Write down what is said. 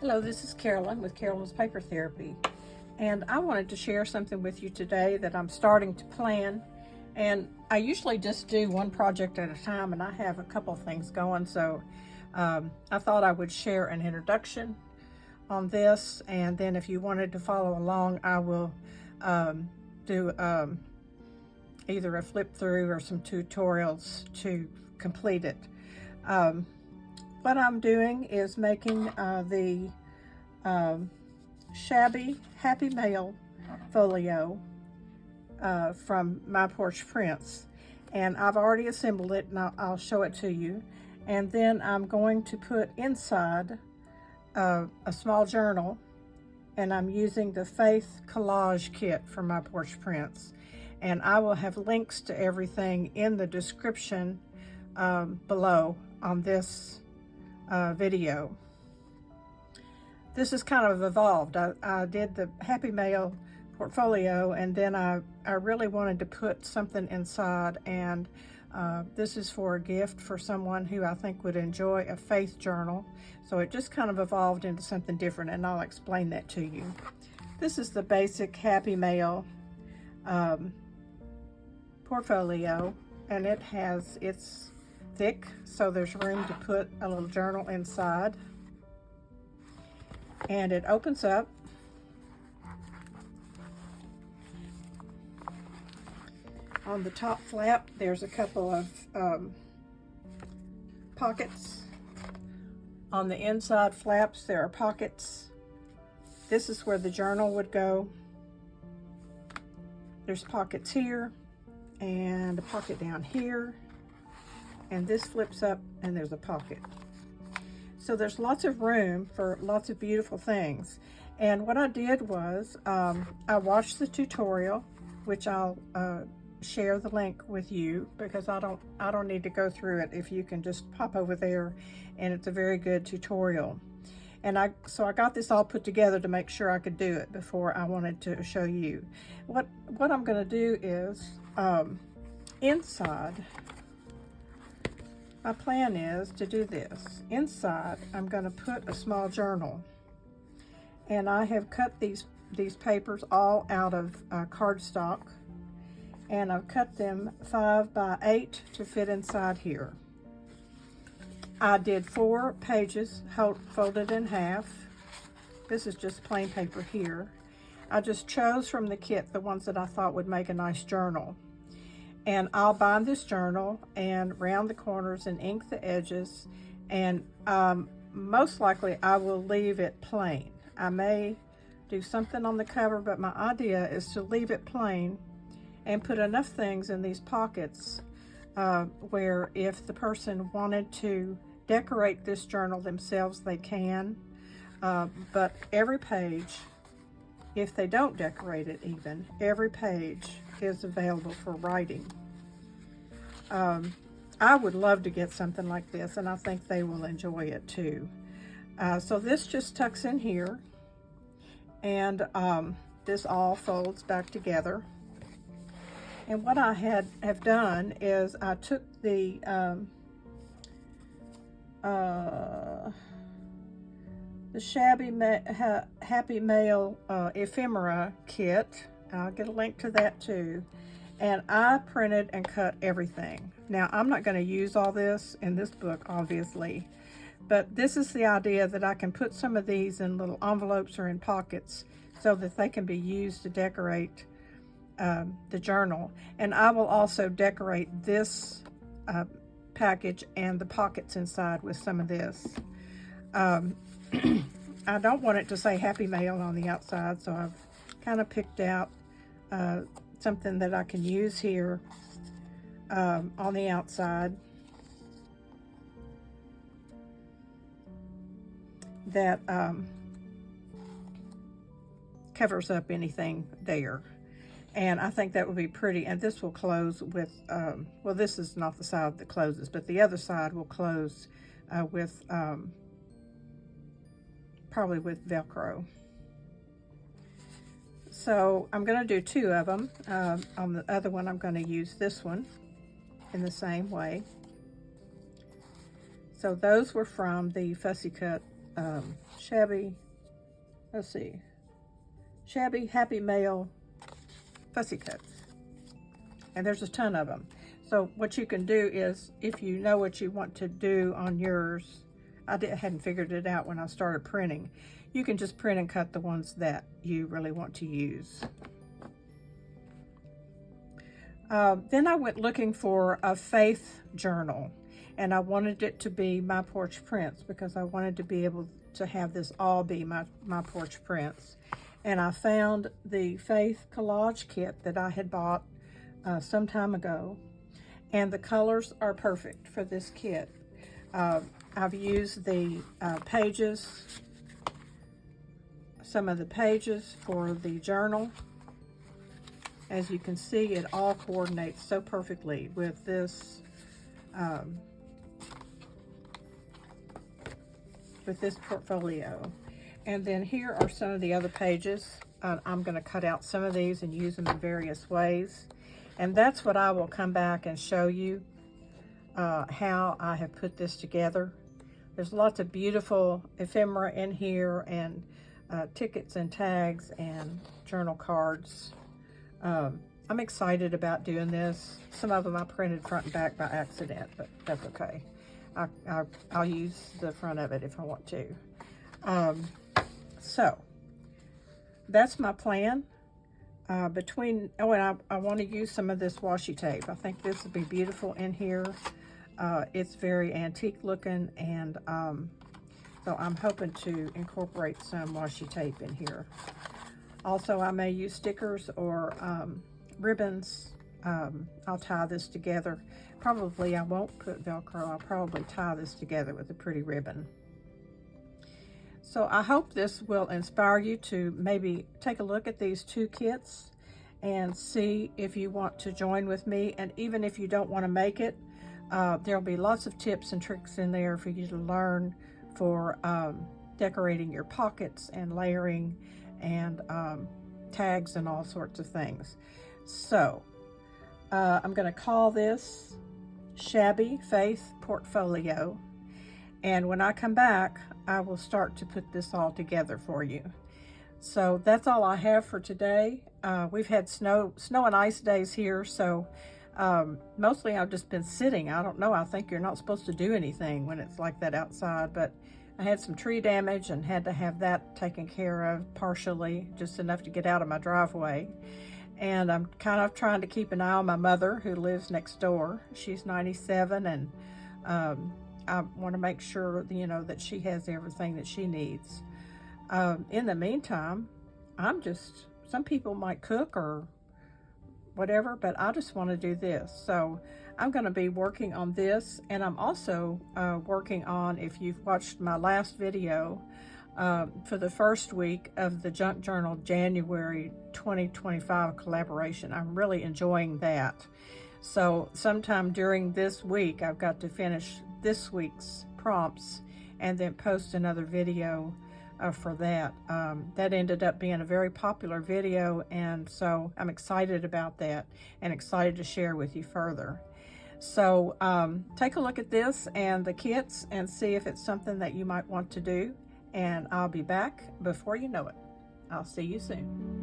Hello, this is Carolyn with Carolyn's Paper Therapy, and I wanted to share something with you today that I'm starting to plan. And I usually just do one project at a time, and I have a couple things going, so I thought I would share an introduction on this, and then if you wanted to follow along, I will do either a flip through or some tutorials to complete it. What I'm doing is making the Shabby Happy Mail folio from My Porch Prints, and I've already assembled it, and I'll show it to you. And then I'm going to put inside a small journal, and I'm using the Faith Collage kit from My Porch Prints, and I will have links to everything in the description below on this video. This is kind of evolved. I did the Happy Mail portfolio, and then I really wanted to put something inside, and this is for a gift for someone who I think would enjoy a faith journal. So it just kind of evolved into something different, and I'll explain that to you. This is the basic Happy Mail portfolio, and it's thick, so there's room to put a little journal inside. And it opens up. On the top flap, there's a couple of pockets. On the inside flaps, there are pockets. This is where the journal would go. There's pockets here, and a pocket down here. And this flips up, and there's a pocket. So there's lots of room for lots of beautiful things. And what I did was, I watched the tutorial, which I'll share the link with you, because I don't need to go through it. If you can just pop over there, and it's a very good tutorial. And so I got this all put together to make sure I could do it before I wanted to show you. What I'm going to do is, inside, my plan is to do this. Inside, I'm going to put a small journal, and I have cut these papers all out of cardstock, and I've cut them 5 by 8 to fit inside here. I did 4 pages folded in half. This is just plain paper here. I just chose from the kit the ones that I thought would make a nice journal. And I'll bind this journal and round the corners and ink the edges, and most likely I will leave it plain. I may do something on the cover, but my idea is to leave it plain and put enough things in these pockets where if the person wanted to decorate this journal themselves, they can. But every page, if they don't decorate it even, every page is available for writing. I would love to get something like this, and I think they will enjoy it too. So this just tucks in here, and this all folds back together. And what I have done is I took the Shabby Happy Mail ephemera kit. I'll get a link to that too. And I printed and cut everything. Now, I'm not going to use all this in this book, obviously, but this is the idea, that I can put some of these in little envelopes or in pockets so that they can be used to decorate the journal. And I will also decorate this package and the pockets inside with some of this. I don't want it to say Happy Mail on the outside, so I've kind of picked out something that I can use here on the outside that covers up anything there. And I think that would be pretty. And this will close with, well, this is not the side that closes, but the other side will close with, probably with Velcro. So I'm going to do 2 of them. On the other one, I'm going to use this one in the same way. So those were from the Fussy Cut Shabby, let's see, Shabby, Happy Mail, Fussy cuts. And there's a ton of them. So what you can do is, if you know what you want to do on yours, I hadn't figured it out when I started printing, you can just print and cut the ones that you really want to use. Then I went looking for a faith journal, and I wanted it to be My Porch Prints because I wanted to be able to have this all be my Porch Prints. And I found the faith collage kit that I had bought some time ago, and the colors are perfect for this kit. I've used the pages, some of the pages for the journal. As you can see, it all coordinates so perfectly with this portfolio. And then here are some of the other pages. I'm going to cut out some of these and use them in various ways. And that's what I will come back and show you, how I have put this together. There's lots of beautiful ephemera in here, and tickets and tags and journal cards. I'm excited about doing this. Some of them I printed front and back by accident, but that's okay. I'll use the front of it if I want to. So that's my plan. And I want to use some of this washi tape. I think this would be beautiful in here. It's very antique looking, and so I'm hoping to incorporate some washi tape in here. Also, I may use stickers or ribbons. I'll tie this together. Probably I won't put Velcro. I'll probably tie this together with a pretty ribbon. So I hope this will inspire you to maybe take a look at these two kits and see if you want to join with me. And even if you don't want to make it, there'll be lots of tips and tricks in there for you to learn for decorating your pockets and layering and tags and all sorts of things. So I'm going to call this Shabby Faith Portfolio, and when I come back I will start to put this all together for you. So that's all I have for today. We've had snow and ice days here, so mostly I've just been sitting. I don't know, I think you're not supposed to do anything when it's like that outside, but I had some tree damage and had to have that taken care of partially, just enough to get out of my driveway. And I'm kind of trying to keep an eye on my mother, who lives next door. She's 97, and I want to make sure, that she has everything that she needs. In the meantime, some people might cook or whatever, but I just want to do this. So I'm going to be working on this, and I'm also working on, if you've watched my last video, for the first week of the Junk Journal January 2025 collaboration. I'm really enjoying that. So sometime during this week, I've got to finish this week's prompts and then post another video for that. That ended up being a very popular video, and so I'm excited about that and excited to share with you further. So take a look at this and the kits and see if it's something that you might want to do, and I'll be back before you know it. I'll see you soon.